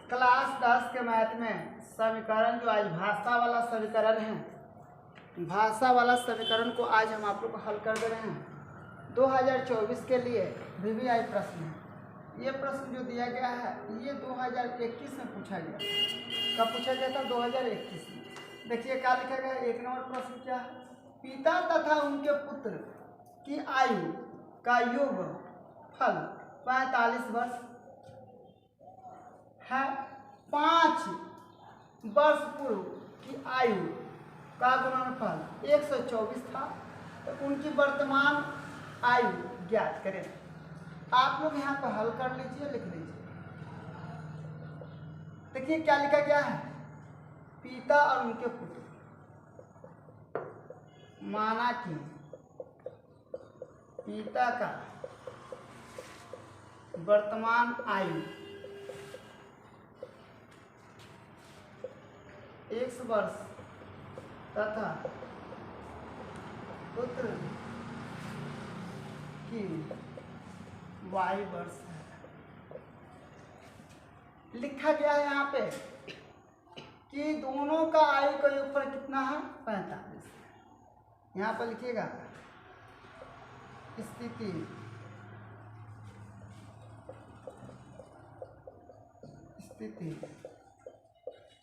Class 10 के math में समीकरण जो आज भाषा वाला समीकरण है, भाषा वाला समीकरण को आज हम आप लोग को हल कर दे रहे हैं। 2024 के लिए VVI प्रश्न है। ये प्रश्न जो दिया गया है ये 2021 में पूछा गया। कब पूछा गया था? 2021 में। देखिए क्या लिखा गया है। 1 नंबर प्रश्न क्या है? पिता तथा उनके पुत्र की आयु का योग फल 45 वर्ष है। 5 वर्ष पूर्व की आयु का गुणनफल 124 था, तो उनकी वर्तमान आयु ज्ञात करें। आप लोग यहाँ पर हल कर लीजिए, लिख लीजिए। देखिए क्या लिखा गया है। पिता और उनके पुत्र, माना कि पिता का वर्तमान आयु 1 वर्ष तथा पुत्र की वायु वर्ष है। लिखा गया है यहाँ पे कि दोनों का आयु का योगफल कितना है? 45। यहाँ पर लिखिएगा स्थिति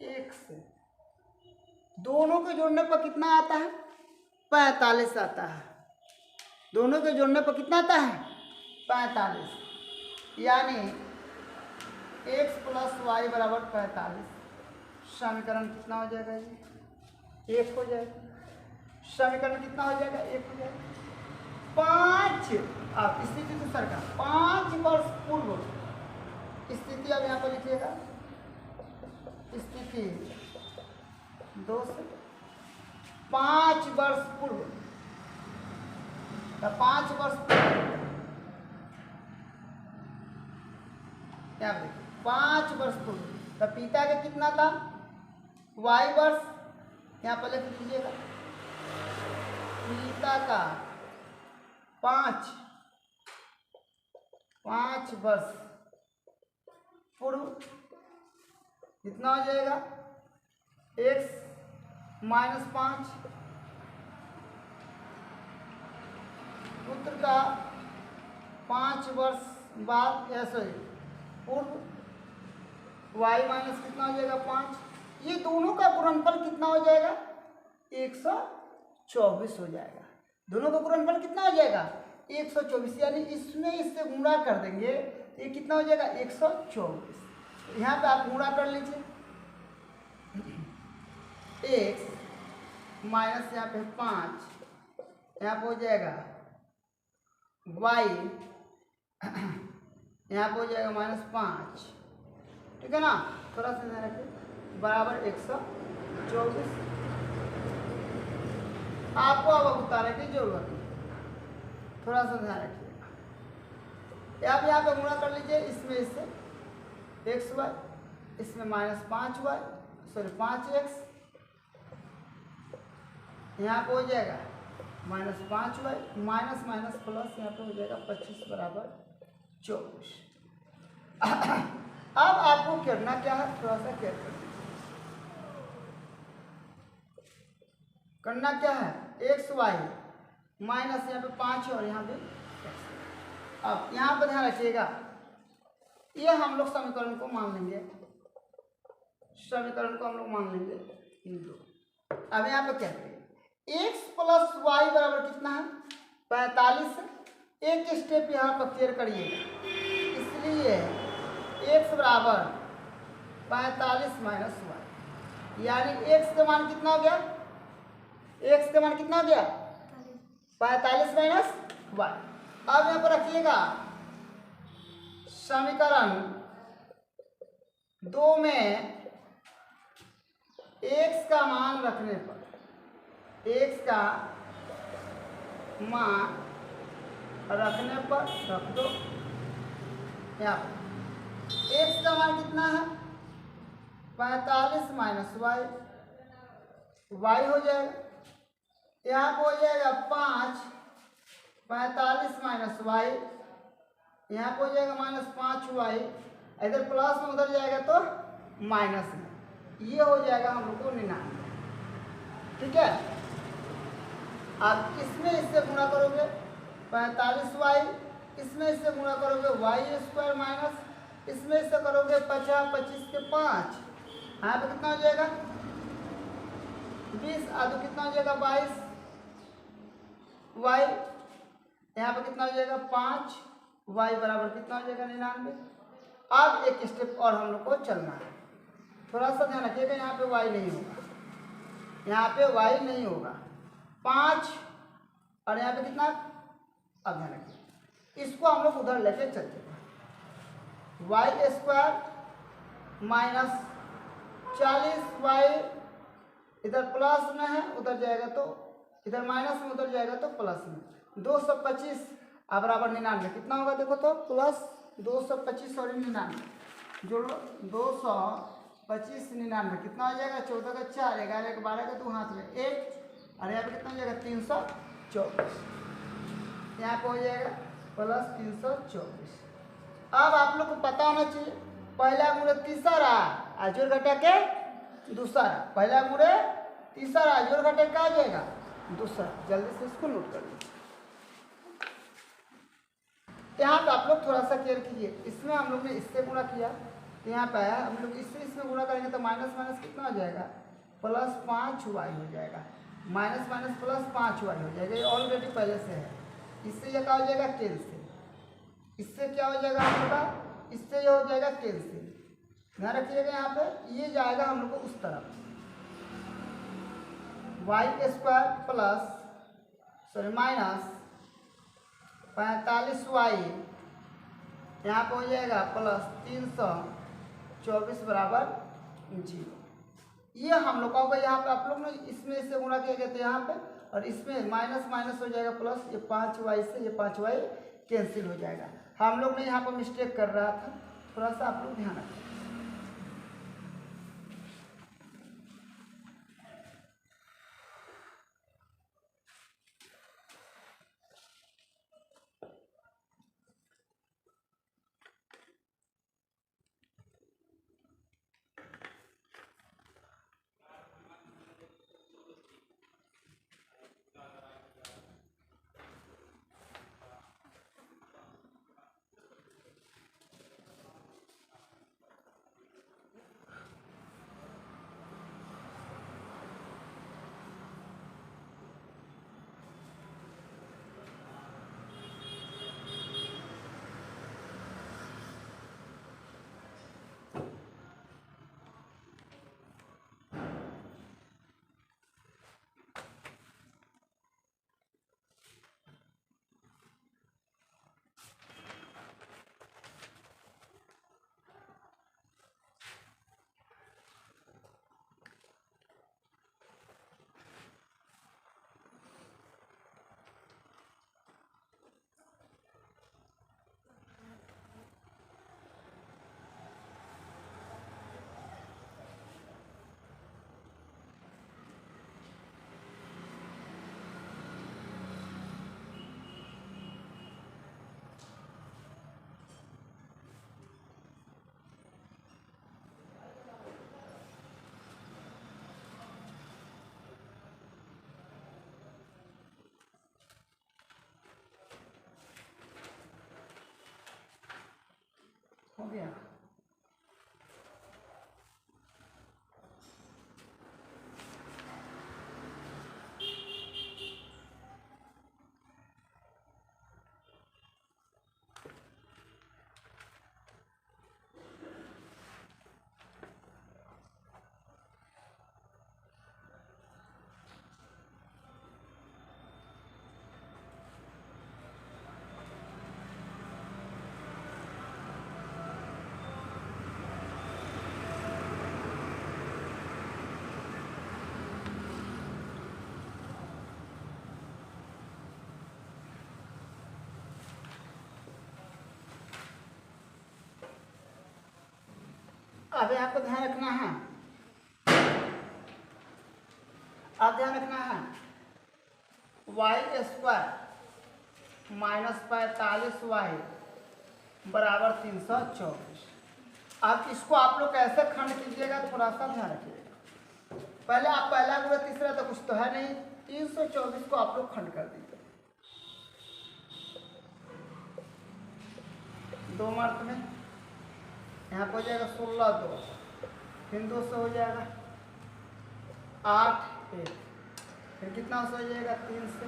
एक से दोनों के जोड़ने पर कितना आता है? 45 आता है। दोनों के जोड़ने पर कितना आता है? 45। यानी x + y = 45। समीकरण कितना हो जाएगा जी? 1 हो जाएगा। समीकरण कितना हो जाएगा? 1 हो जाएगा। 5 आप स्थिति दूसरा का 5 वर्ष पूर्व स्थिति अब यहाँ पर लिखिएगा। स्थिति 2 से 5 वर्ष पूर्व, 5 वर्ष पूर्व क्या देखिए 5 वर्ष पूर्व तो पिता का कितना था? y वर्ष। यहाँ पर लिख दीजिएगा पिता का 5 वर्ष पूर्व कितना हो जाएगा? x - 5। पुत्र का 5 वर्ष बाद ऐसे पूर्व y माइनस कितना हो जाएगा? 5। ये दोनों का गुणनफल कितना हो जाएगा? 124 हो जाएगा। दोनों का गुणनफल कितना हो जाएगा? 124। यानी इसमें इससे गुणा कर देंगे तो ये कितना हो जाएगा? 124। यहाँ पे आप गुणा कर लीजिए। x माइनस यहाँ पे 5, यहाँ पे हो जाएगा y, यहाँ पे हो जाएगा -5। ठीक है ना? थोड़ा सा ध्यान रखिए। बराबर 124। आपको अब उतारने की जरूरत नहीं, थोड़ा सा ध्यान रखिएगा। आप यहाँ पे गुणा कर लीजिए। इसमें इससे xy, इसमें -5y, सॉरी 5x, यहाँ पे हो जाएगा -5y, माइनस माइनस प्लस यहाँ पे हो जाएगा 25 = 24। अब आपको करना क्या है? थोड़ा सा केयर कर लीजिए। करना क्या है? xy माइनस यहाँ पे 5 और यहाँ पे x। अब यहाँ पर ध्यान रखिएगा, ये हम लोग समीकरण को मान लेंगे। समीकरण को हम लोग मान लेंगे इन दो। अब यहाँ पे क्या करेंगे? x + y बराबर कितना है? 45। एक स्टेप यहाँ पर क्लियर करिएगा। इसलिए x बराबर 45 - y, यानी x का मान कितना हो गया? x का मान कितना हो गया? 45 - y। अब यहाँ पर रखिएगा समीकरण 2 में x का मान रखने पर, x का मान रखने पर रख दो। यहाँ x का मान कितना है? 45 - y, y हो जाएगा। यहाँ पर हो जाएगा 5, 45 - y, यहाँ पर हो जाएगा -5y। इधर प्लस में उधर जाएगा तो माइनस में, ये हो जाएगा हम लोग को 99। ठीक है, अब इसमें इससे गुणा करोगे 45y, इसमें इससे गुणा करोगे y² माइनस, इसमें इससे करोगे 50, 25 के 5, यहाँ पे कितना हो जाएगा 20, आदो कितना हो जाएगा 22, y यहाँ पे कितना हो जाएगा 5, y बराबर कितना हो जाएगा 99। अब एक स्टेप और हम लोग को चलना है, थोड़ा सा ध्यान रखिएगा, यहाँ पे y नहीं होगा, यहाँ पे y नहीं होगा, 5 और यहाँ पे कितना, अब ध्यान रखिए, इसको हम लोग उधर लेके चलते हैं, y² माइनस 40y इधर प्लस में है, उधर जाएगा तो इधर माइनस में, उधर जाएगा तो प्लस में, 225 अब बराबर 99, कितना होगा देखो तो, प्लस 225 और 99 जोड़ लो, 225 99 कितना हो जाएगा, 14 का 4, 11 का 12 का 2 हाथ में 1, और यहाँ पे कितना हो जाएगा 324, यहाँ पे हो जाएगा प्लस 324। अब आप लोग को पता होना चाहिए, पहला गुणे तीसरा जोड़ घटा के दूसरा, पहला गुणे तीसरा जोड़ घटा क्या आ जाएगा दूसरा, जल्दी से इसको नोट कर लीजिए। यहाँ पे आप लोग थोड़ा सा केयर कीजिए, इसमें हम लोग ने इससे गुणा किया तो यहाँ पे आया, हम लोग इससे इसमें गुणा करेंगे तो माइनस माइनस कितना हो जाएगा, प्लस 5y हो जाएगा, माइनस माइनस प्लस 5y हो जाएगा, ये ऑलरेडी पहले से है। इससे ये क्या हो जाएगा कैंसिल, इससे क्या हो जाएगा हम लोग का, इससे ये हो जाएगा कैंसिल, ध्यान रखिएगा यहाँ पे ये जाएगा हम लोग को उस तरफ, y² plus sorry minus 45y यहाँ पे हो जाएगा प्लस 324 बराबर 0। ये हम लोग का होगा, यहाँ पे आप लोग ने इसमें इससे गुणा किया गया था यहाँ पे, और इसमें माइनस माइनस हो जाएगा प्लस, ये 5y से ये 5y कैंसिल हो जाएगा। हम लोग ने यहाँ पर मिस्टेक कर रहा था, थोड़ा सा आप लोग ध्यान रखें। हो गया, अब आपको ध्यान रखना है, अब ध्यान रखना है y² माइनस 45y बराबर 324। अब इसको आप लोग कैसे खंड कीजिएगा थोड़ा सा ध्यान रखिएगा। पहले आप पहला गुणा तीसरा तो कुछ तो है नहीं, 324 को आप लोग खंड कर दीजिए। 2 मार्क में यहाँ पर हो जाएगा 16 2, फिर 2 से हो जाएगा 8 1, फिर कितना से हो जाएगा 3 से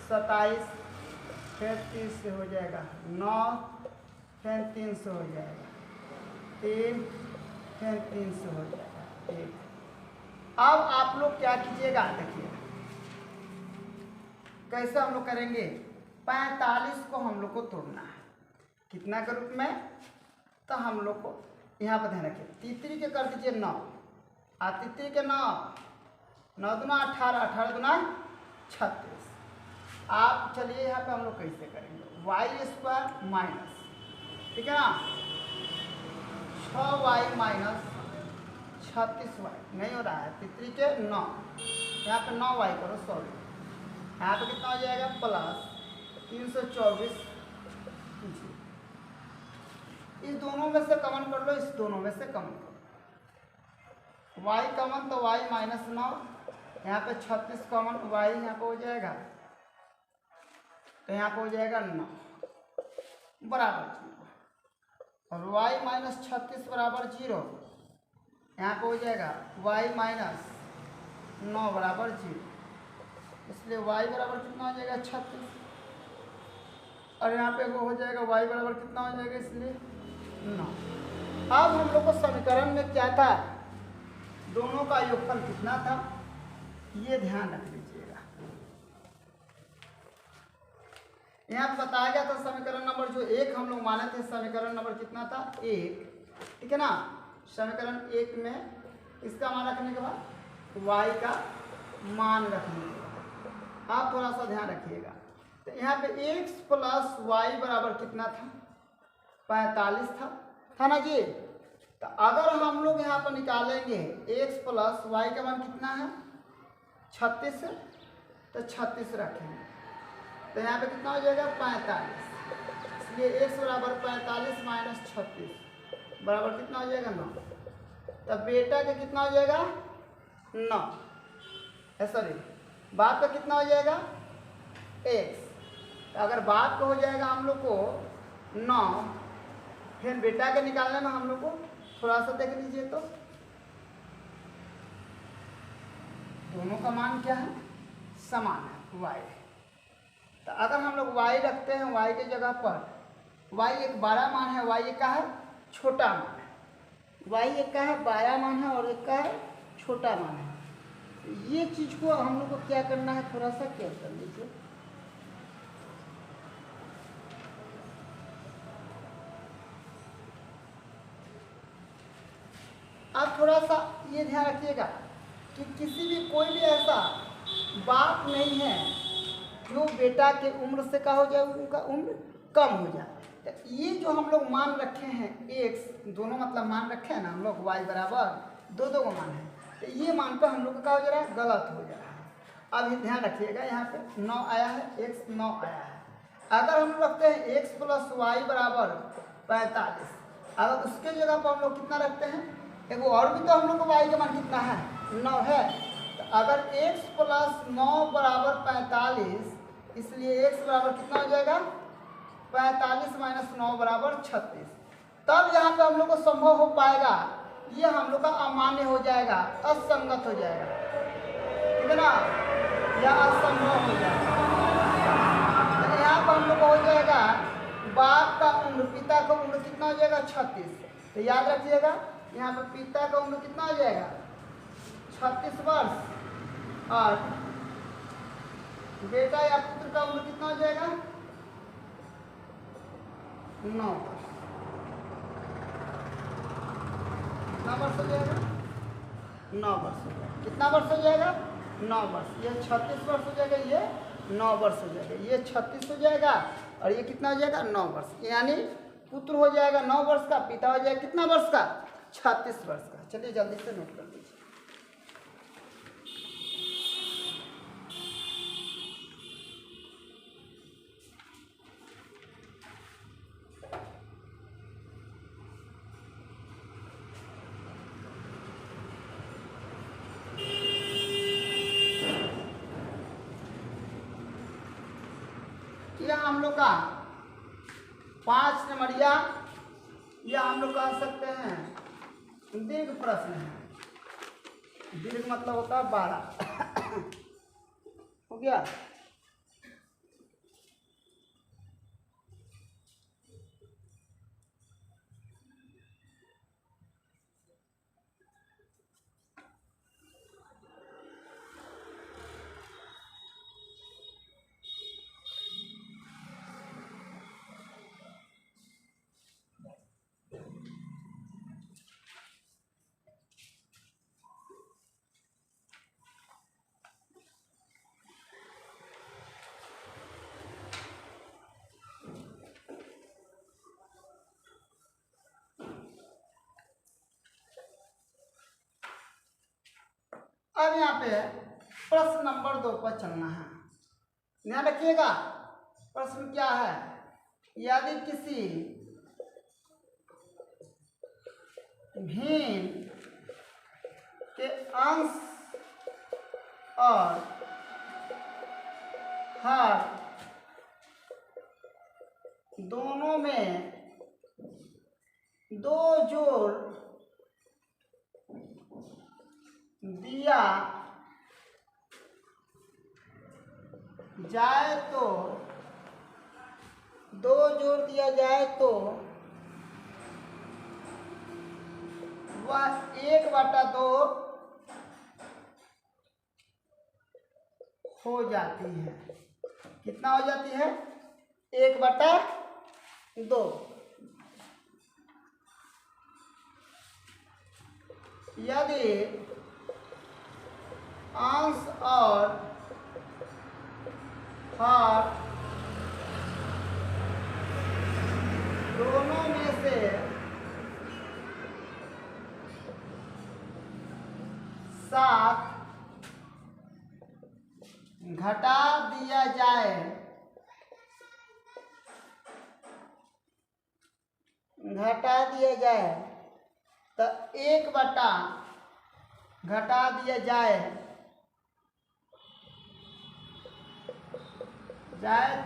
27, फिर 30 से हो जाएगा 9, फिर 3 से हो जाएगा 3, फिर 3 से हो जाएगा 1। अब आप लोग क्या कीजिएगा, देखिए कैसे हम लोग करेंगे। 45 को हम लोग को तोड़ना है कितना के रूप में, तो हम लोग को यहाँ पर ध्यान रखिए, तीसरी के कर दीजिए 9, और तीसरी के 9, 9 दूना 18, 18 दूना 36। आप चलिए यहाँ पे हम लोग कैसे करेंगे, वाई स्क्वायर माइनस, ठीक है ना, 6y माइनस 36y नहीं हो रहा है, तीसरी के 9, यहाँ पे 9y करो, सॉरी यहाँ पे कितना हो जाएगा प्लस 324। इस दोनों में से कॉमन कर लो, इस दोनों में से कॉमन करो, y कॉमन तो y माइनस 9, यहाँ पे 36 कॉमन, y यहाँ पे हो जाएगा, तो यहाँ पे हो जाएगा 9 बराबर 0, और y माइनस 36 बराबर 0, यहाँ पे हो जाएगा y माइनस 9 बराबर 0, इसलिए y बराबर कितना हो जाएगा 36, और यहाँ पे वो हो जाएगा y बराबर कितना हो जाएगा, इसलिए 9। अब हम लोग को समीकरण में क्या था, दोनों का योगफल कितना था, ये ध्यान रख लीजिएगा। यहाँ पे बताया गया था समीकरण नंबर जो 1 हम लोग माने थे, समीकरण नंबर कितना था 1, ठीक है ना। समीकरण 1 में इसका मान रखने के बाद y का मान रखने के बाद आप थोड़ा सा ध्यान रखिएगा, तो यहाँ पे x प्लस वाई बराबर कितना था, 45 था ना जी। तो अगर हम लोग यहाँ पर निकालेंगे x प्लस वाई का मान कितना है 36, तो 36 रखेंगे, तो यहाँ पे कितना हो जाएगा 45, इसलिए x बराबर 45 माइनस 36 बराबर कितना हो जाएगा 9। तब बेटा का कितना हो जाएगा 9, सॉरी बाप का कितना हो जाएगा x, तो अगर बाप का हो जाएगा हम लोग को 9, फिर बेटा के निकालने में हम लोग को थोड़ा सा देख लीजिए, तो दोनों का मान क्या है समान है y। तो अगर हम लोग y रखते हैं, y के जगह पर y एक बड़ा मान है, y एक का है छोटा मान है, y एक का है बड़ा मान है और एक का है छोटा मान है। ये चीज़ को हम लोग को क्या करना है, थोड़ा सा केयर कर लीजिए। आप थोड़ा सा ये ध्यान रखिएगा कि किसी भी कोई भी ऐसा बात नहीं है जो बेटा के उम्र से का हो जाए, उनका उम्र कम हो जाए। तो ये जो हम लोग मान रखे हैं x, दोनों मतलब मान रखे हैं ना हम लोग, y बराबर दो को मान है, तो ये मान पर हम लोग का क्या हो जा रहा है, गलत हो जा रहा है। अब ध्यान रखिएगा, यहाँ पे 9 आया है, x 9 आया है। अगर हम रखते हैं x प्लस वाई बराबर 45, अगर उसके जगह पर हम लोग कितना रखते हैं, एक और भी तो हम लोग को y का मान कितना है 9 है, तो अगर x प्लस 9 बराबर 45, इसलिए x बराबर कितना हो जाएगा 45 माइनस 9 बराबर 36। तब यहाँ पे हम लोग को संभव हो पाएगा, ये हम लोग का अमान्य हो जाएगा, असंगत हो जाएगा, ठीक है ना, या असंभव हो जाएगा। तो यहाँ पर हम लोग को हो जाएगा बाप का उम्र, पिता का उम्र कितना हो जाएगा 36। तो याद रखिएगा यहाँ पर पिता का उम्र कितना हो जाएगा 36 वर्ष, और बेटा या पुत्र का उम्र कितना हो जाएगा 9 वर्ष। कितना वर्ष हो जाएगा 9 वर्ष हो जाएगा। कितना वर्ष हो जाएगा 9 वर्ष। ये 36 वर्ष हो जाएगा, ये 9 वर्ष हो जाएगा, ये 36 हो जाएगा, और ये कितना हो जाएगा 9 वर्ष। यानी पुत्र हो जाएगा 9 वर्ष का, पिता हो जाएगा कितना वर्ष का 36 वर्ष का। चलिए जल्दी से नोट कर लीजिए। हम लोग का 5 नंबरिया, या हम लोग कह सकते हैं दीर्घ प्रश्न है। दीर्घ मतलब होता है 12। हो गया। अब यहाँ पे प्रश्न नंबर 2 पर चलना है। ध्यान रखिएगा, प्रश्न क्या है। यदि किसी भिन्न के अंश और हर दोनों में 2 जोड़ दिया जाए तो 2 जोड़ दिया जाए तो वह 1/2 हो जाती है। कितना हो जाती है? 1/2। यदि अंश और हर दोनों में से 7 घटा दिया जाए तो 1/, घटा दिया जाए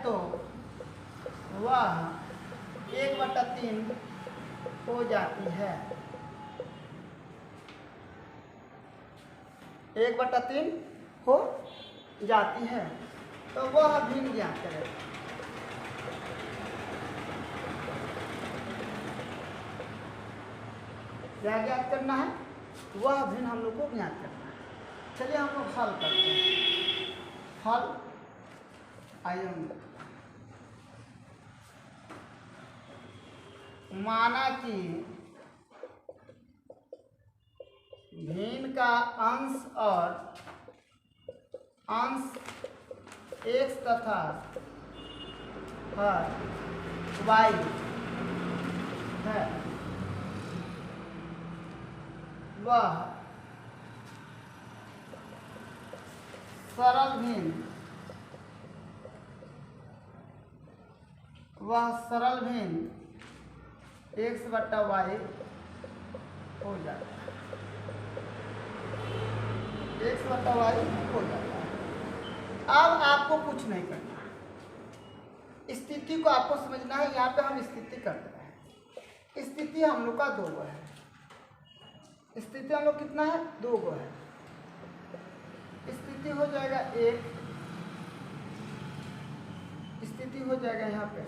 तो वह 1/3 हो जाती है। 1/3 हो जाती है। तो वह भिन्न ज्ञात करें। क्या ज्ञात करना है? वह भिन्न हम लोग को ज्ञात करना है। चलिए हम लोग हल करते हैं। हल आइए, माना कि भिन्न का अंश और अंश x तथा हर y है, वह सरल भिन्न x/y हो जाता है। x/y हो जाता है। अब आपको कुछ नहीं करना, स्थिति को आपको समझना है। यहाँ पे हम स्थिति करते हैं। स्थिति हम लोग का 2 है। स्थिति हम लोग कितना है? 2 है। स्थिति हो जाएगा 1, स्थिति हो जाएगा यहाँ पे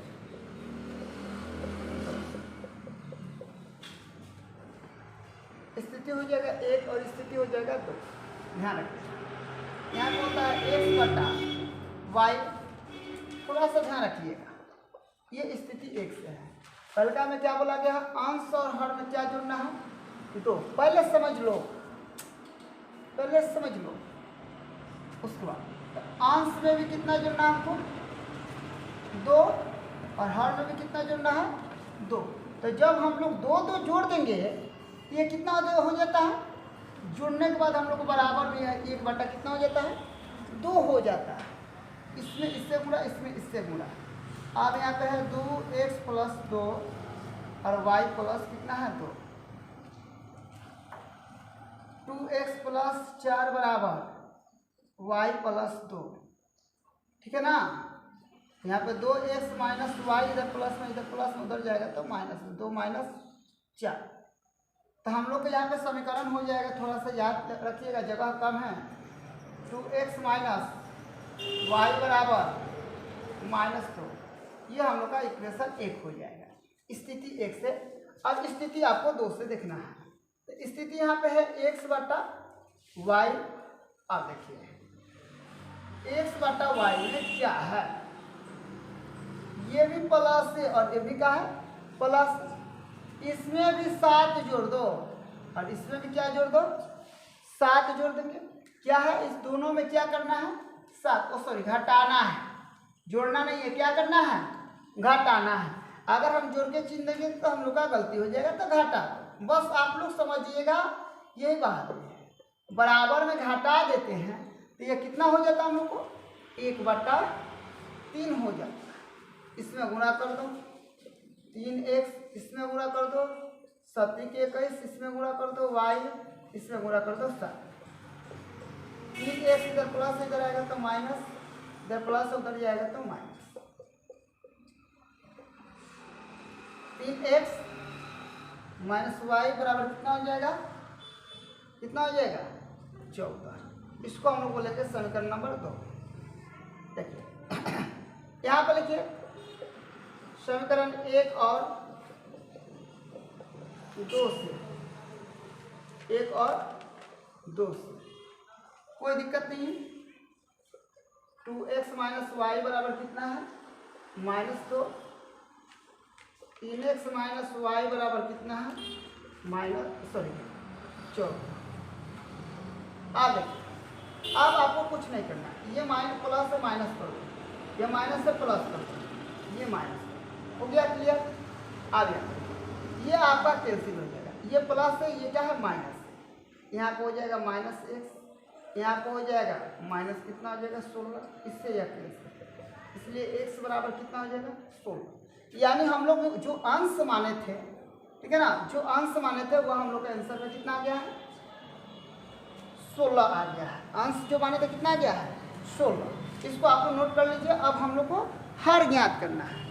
स्थिति हो जाएगा 1 और स्थिति हो जाएगा 2। ध्यान रखिए, यहाँ पे होता है x/y। थोड़ा सा ध्यान रखिएगा, ये स्थिति 1 से है। पहले में क्या बोला गया? अंश और हर में क्या जुड़ना है? 2। पहले समझ लो, उसके बाद अंश में भी कितना जुड़ना है हमको? 2। और हर में भी कितना जुड़ना है? 2। तो जब हम लोग 2 जोड़ देंगे, ये कितना हो जाता है? जुड़ने के बाद हम लोग को बराबर भी है, 1/, कितना हो जाता है? 2 हो जाता है। इसमें इससे गुणा, इसमें इससे गुणा। अब यहाँ पे है 2x + 2 और y प्लस कितना है? 2। 2x + 4 बराबर y + 2। ठीक है ना? यहाँ पे 2x माइनस वाई इधर प्लस में उधर जाएगा तो माइनस में 2 माइनस 4। तो हम लोग को यहाँ पे समीकरण हो जाएगा, थोड़ा सा याद रखिएगा, जगह कम है। 2x माइनस वाई बराबर माइनस 2, ये हम लोग का इक्वेशन 1 हो जाएगा, स्थिति 1 से। अब स्थिति आपको 2 से देखना है। तो स्थिति यहाँ पे है x बटा वाई। अब देखिए x बटा वाई में क्या है, ये भी प्लस है और ये भी क्या है प्लस। इसमें भी 7 जोड़ दो और इसमें भी क्या जोड़ दो 7 जोड़ देंगे। क्या है इस दोनों में क्या करना है 7 घटाना है, जोड़ना नहीं है, क्या करना है घटाना है। अगर हम जोड़ के चिन्ह देंगे तो हम लोग का गलती हो जाएगा, तो घटा बस आप लोग समझिएगा यही बात है। बराबर में घटा देते हैं तो ये कितना हो जाता है हम लोग को 1/3 हो जाता है। इसमें गुणा कर दो 3x, इसमें गुणा कर दो 7×21, इसमें गुणा कर दो y, इसमें गुणा कर दो 7। 3x इधर प्लस इधर आएगा तो माइनस, इधर प्लस उधर जाएगा तो माइनस। 3x माइनस वाई बराबर कितना हो जाएगा, कितना हो जाएगा 14। इसको हम लोग बोलेंगे समीकरण नंबर 2। देखिए यहाँ पर लिखिए समीकरण 1 और 2 से, 1 और 2 से कोई दिक्कत नहीं है। 2x माइनस वाई बराबर कितना है -2। 3x माइनस वाई बराबर कितना है 14। अब देखिए, अब आपको कुछ नहीं करना, ये माइनस प्लस से माइनस कर दो, ये माइनस से प्लस कर दो, ये माइनस हो गया क्लियर। आ गया, ये आपका कैंसिल हो जाएगा, ये प्लस है ये क्या है माइनस, यहाँ पे हो जाएगा -x, यहाँ पे हो जाएगा माइनस कितना हो जाएगा 16, इससे यह कैंसिल, इसलिए x बराबर कितना हो जाएगा 16। यानी हम लोग जो अंश माने थे, ठीक है ना, जो अंश माने थे वह हम लोग का आंसर में कितना आ गया है 16 आ गया है। अंश जो माने थे कितना आ गया है 16। इसको आप लोग नोट कर लीजिए। अब हम लोग को हर ज्ञात करना है।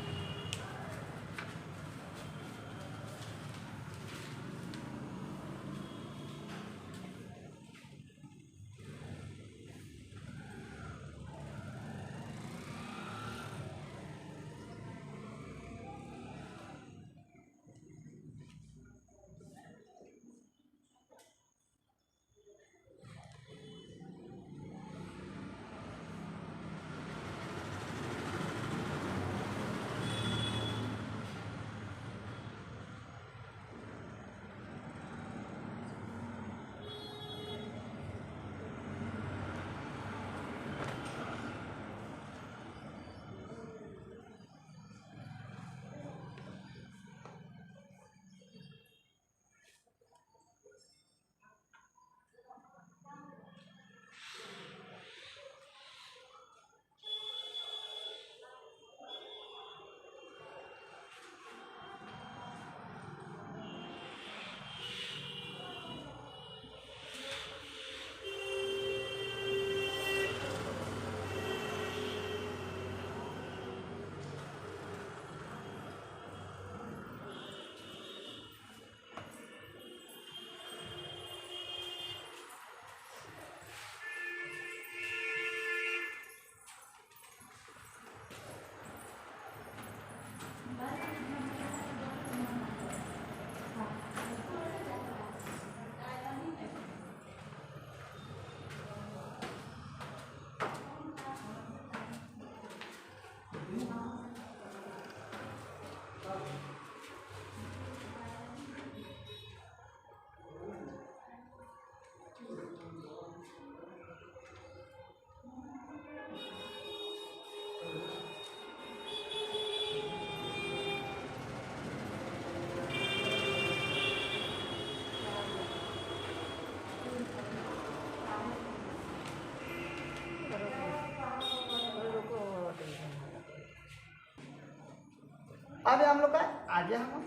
अब हम लोग का आ गया, हम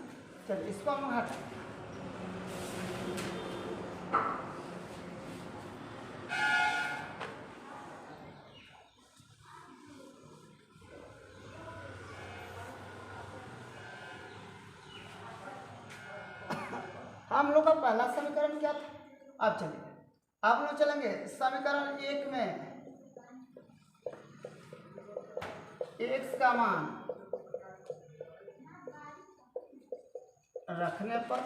चलिए इसको हम लोग हटा। हम लोग का पहला समीकरण क्या था। अब चलिए अब लोग चलेंगे समीकरण 1 में x का मान रखने पर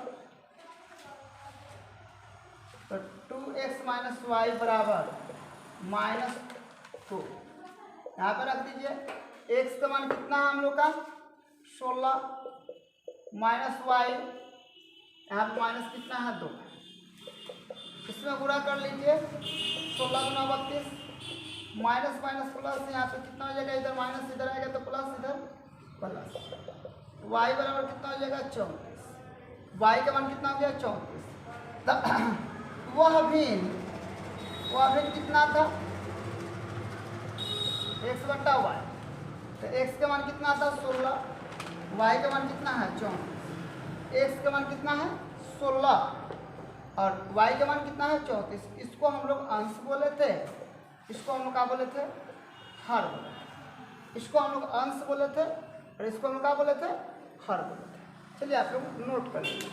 तो 2x माइनस वाई बराबर -2 यहाँ पर रख दीजिए। x का मान कितना है हम लोग का 16 माइनस वाई यहाँ पर माइनस कितना है 2, इसमें गुणा कर लीजिए 16 गुना 32 माइनस माइनस प्लस यहाँ पे कितना हो जाएगा, इधर माइनस इधर आएगा तो प्लस इधर प्लस, y बराबर कितना हो जाएगा 34, y का मान कितना हो गया 34। तब वह भिन्न कितना था x बट्टा वाई, तो x का मान कितना था 16, y का मान कितना है 34, x का मान कितना है 16 और y का मान कितना है 34। इसको हम लोग अंश बोले थे, इसको हम लोग क्या बोले थे हर बोले थे, इसको हम लोग अंश बोले थे और इसको हम लोग क्या बोले थे हर बोले थे। चलिए आप लोग नोट कर लीजिए।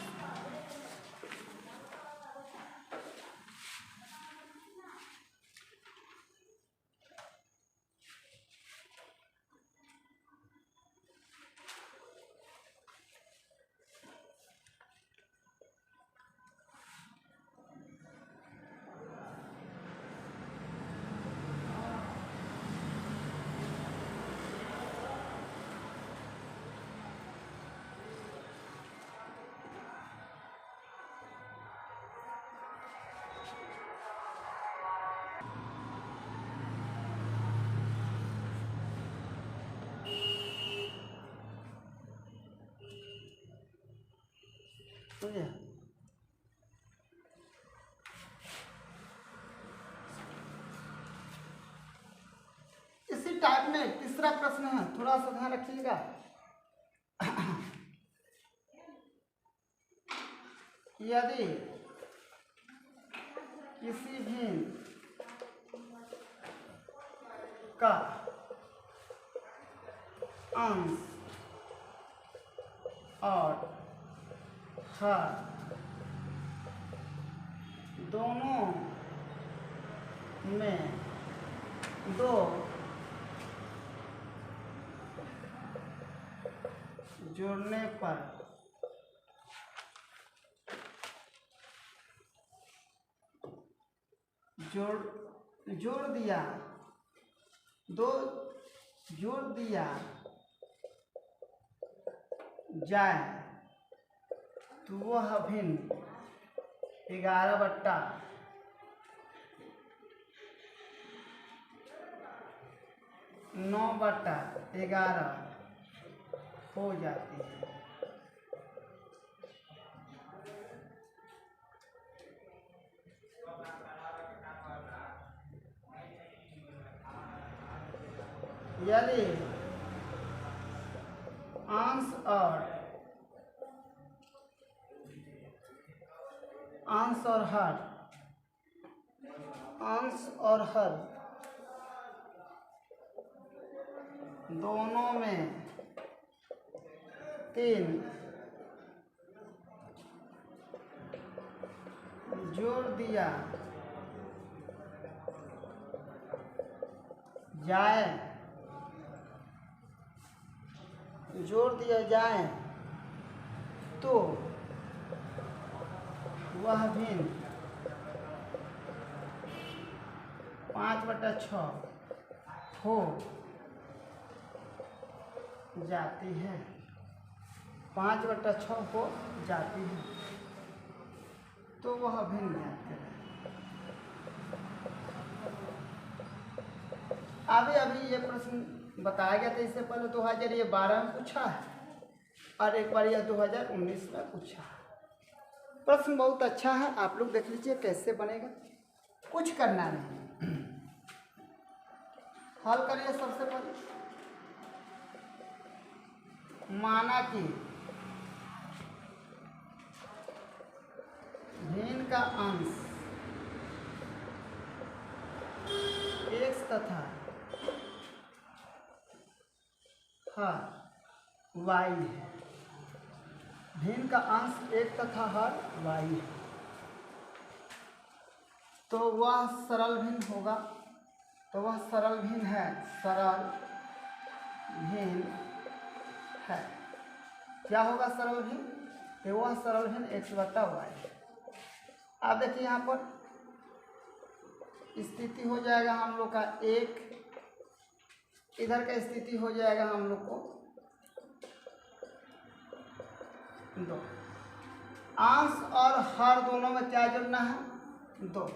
इसी टाइप में तीसरा प्रश्न है, थोड़ा सा ध्यान रखिएगा। यदि किसी भिन्न का अंश और हर दोनों में 2 जोड़ने पर जोड़ दिया 2 जोड़ दिया जाए तो वह भिन्न 11 बट्टा 9 बट्टा 11 हो जाती है। यदि अंश और हर दोनों में 3 जोड़ दिया जाए तो वह भिन्न 5/6 हो जाती है, 5/6 हो जाती है, तो वह भिन्न ज्ञात करें। अभी ये प्रश्न बताया गया था, इससे पहले 2012 में पूछा है और एक बार यह 2019 में पूछा है। प्रश्न बहुत अच्छा है, आप लोग देख लीजिए कैसे बनेगा, कुछ करना नहीं, हल करिए। सबसे पहले माना कि भिन्न का अंश x तथा हर y है, भिन्न का अंश एक तथा हर y है, तो वह सरल भिन्न होगा। तो वह सरल भिन्न है, सरल भिन्न है। क्या होगा सरल भिन्न? तो वह सरल भिन्न x बटा y। अब देखिए यहाँ पर स्थिति हो जाएगा हम लोग का एक, इधर का स्थिति हो जाएगा हम लोग को दो। अंश और हर दोनों में क्या जोड़ना है? दो।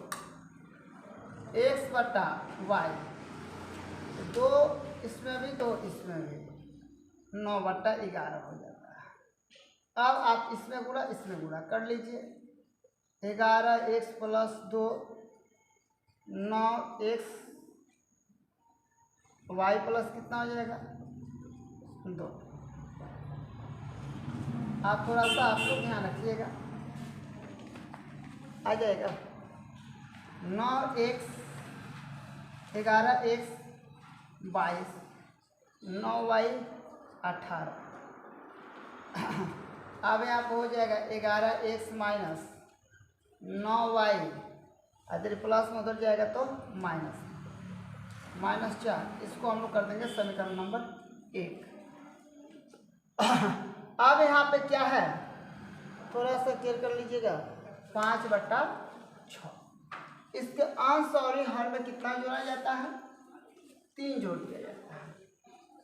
x बटा y, दो इसमें भी दो इसमें भी, 9 बटा 11 हो जाता है। अब आप इसमें गुणा इसमें गुणा कर लीजिए। 11x plus 2, 9x, y plus कितना हो जाएगा? 2। आप थोड़ा सा आप लोग ध्यान रखिएगा, आ जाएगा 9x, 11x 22, 9y 18। अब यहाँ पर हो जाएगा 11x माइनस 9y, अगर प्लस में उधर जाएगा तो माइनस, -4। इसको हम लोग कर देंगे समीकरण नंबर 1। अब यहाँ पे क्या है, थोड़ा सा क्लियर कर लीजिएगा, 5 बटा 6। इसके अंश और हर में कितना जोड़ा जाता है? 3 जोड़ दिया जाता है।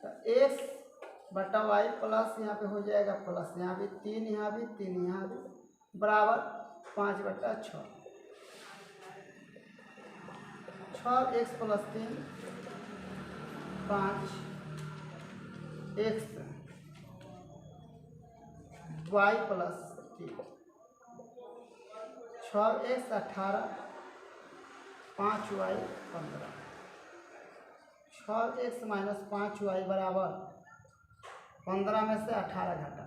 तो x बटा वाई प्लस यहाँ पे हो जाएगा प्लस, यहाँ भी 3, यहाँ भी 3, यहाँ भी, बराबर 5 बटा 6। 6x plus 3, 5x y plus 3, 6x 18, 5y 15। 6x minus 5y बराबर 15 में से 18 घटा,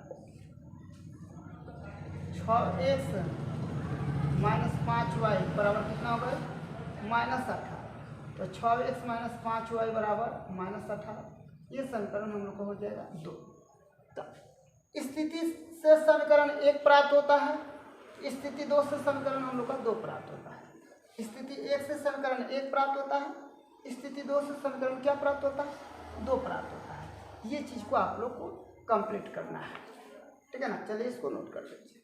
6x माइनस 5y बराबर कितना होगा? -18। तो 6x माइनस 5y बराबर -18। ये समीकरण हम लोग को हो जाएगा 2। तो स्थिति से समीकरण 1 प्राप्त होता है, स्थिति 2 से समीकरण हम लोग का 2 प्राप्त होता है। स्थिति 1 से समीकरण 1 प्राप्त होता है, स्थिति 2 से समीकरण क्या प्राप्त होता है? 2 प्राप्त होता है। ये चीज़ को आप लोग को कंप्लीट करना है, ठीक है ना? चलिए इसको नोट कर लीजिए।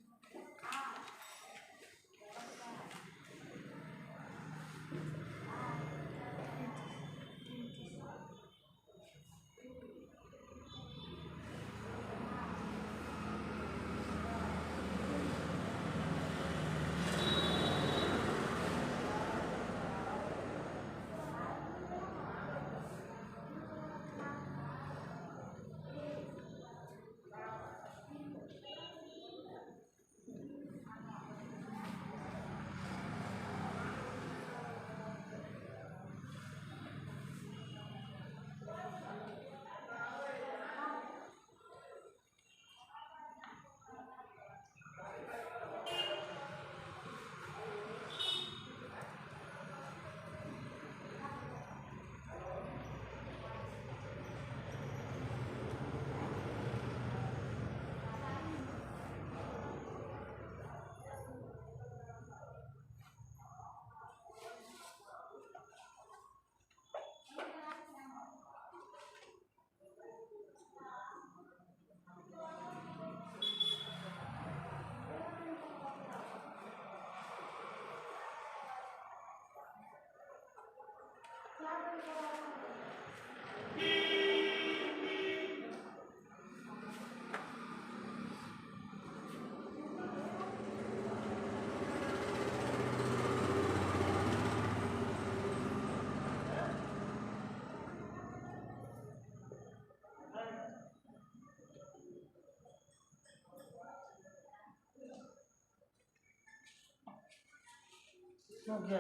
हो गया।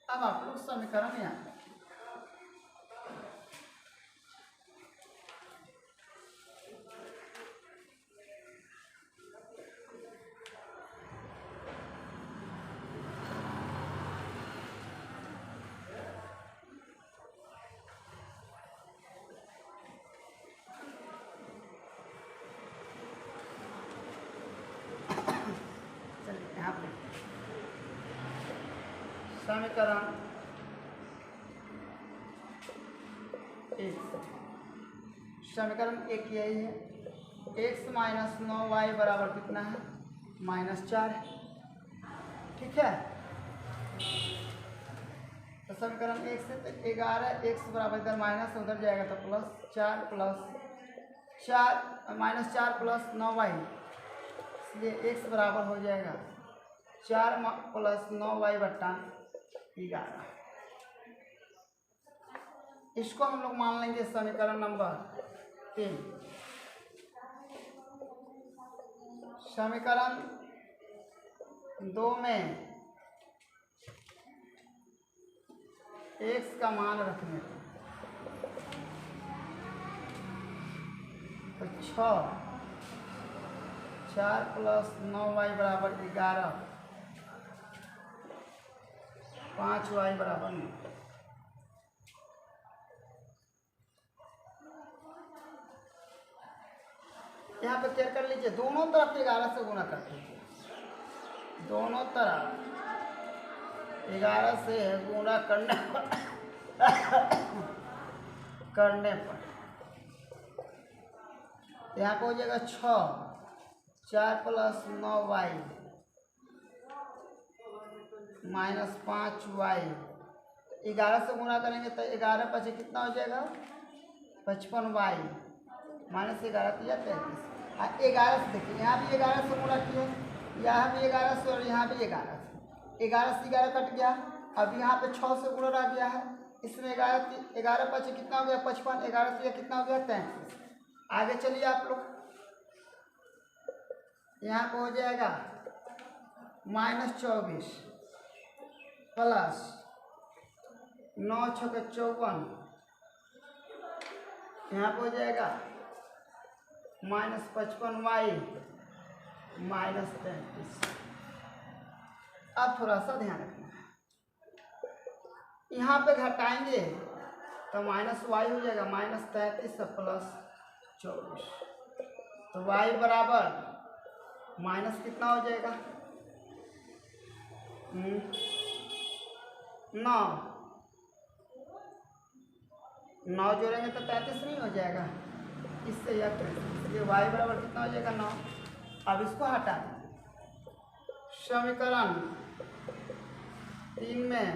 अब आप लोग समीकरण यहाँ यहाँ पे समीकरण समीकरण एक यही है, x माइनस 9y बराबर कितना है, -4 है। ठीक है, तो समीकरण एक से 11x बराबर इधर माइनस उधर जाएगा तो +4 प्लस 9y, इसलिए x बराबर हो जाएगा 4 + 9y बटा 11। इसको हम लोग मान लेंगे समीकरण नंबर 3। समीकरण 2 में x का मान रखने तो 4 + 9y बराबर 11, 5y बराबर 9। यहाँ पे क्या कर लीजिए, दोनों तरफ 11 से गुना कर लीजिए, दोनों तरफ 11 से गुना करने पर यहाँ पे हो जाएगा 4 + 9y -5y, 11 से गुना करेंगे तो 11 × 5 कितना हो जाएगा, 55y -11 तो यह 33। 11 से देखिए, यहाँ भी 11 से गुणा किए, यहाँ भी 11 से और यहाँ भी 11 से, 11 से 11 कट गया। अब यहाँ पे 6 से गुणा रह गया है, इसमें 11 × 5 कितना हो गया, 55, 11 से कितना हो गया, 33। आगे चलिए आप लोग, यहाँ पे हो जाएगा -24 प्लस 9 × 6 = 54, यहाँ पे हो जाएगा -55y -33। अब थोड़ा सा ध्यान रखना है, यहाँ पे घटाएंगे तो -y हो जाएगा -33 + 24, तो y बराबर माइनस कितना हो जाएगा, 9 जोड़ेंगे तो 33 नहीं हो जाएगा, इससे यह 33, इसलिए y बराबर कितना हो जाएगा, 9। अब इसको हटा दें, समीकरण 3 में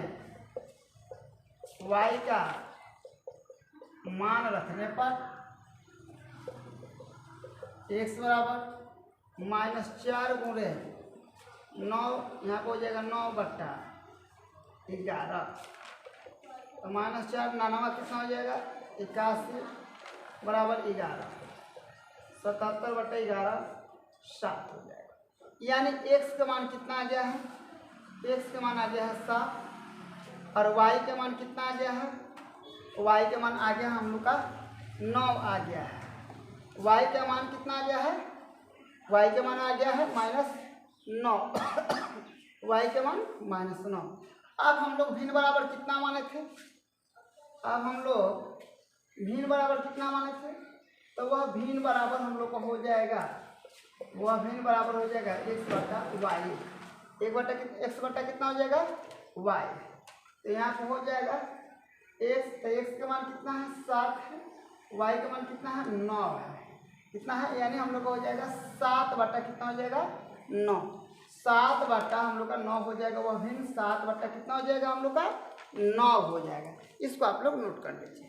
y का मान रखने पर x बराबर -4 गुणे 9, यहाँ पर हो जाएगा 9 बटा 11, तो -4 99 कितना हो जाएगा, 81 बराबर 11, 77 बटा 11 7 हो जाएगा। यानी x का मान कितना आ गया है, x का मान आ गया है 7, और y का मान कितना आ गया है, y का मान आ गया हम लोग का 9 आ गया है। y का मान कितना आ गया है, y का मान आ गया है -9 y का मान -9। अब हम लोग भिन्न बराबर कितना माने थे, अब हम लोग भिन्न बराबर कितना माने थे, तो वह भिन्न बराबर हम लोग को हो जाएगा, वह भिन्न बराबर हो जाएगा x बटा y, x बटा कितना हो जाएगा, y। तो यहाँ पर हो जाएगा x, तो x का मान कितना है, 7 है, y का मान कितना है, 9 है, कितना है, यानी हम लोग का हो जाएगा 7 बटा कितना हो जाएगा, 9। 7 बटा हम लोग का 9 हो जाएगा, वह भिन्न 7 बटा कितना हो जाएगा, हम लोग का 9 हो जाएगा। इसको आप लोग नोट कर लीजिए।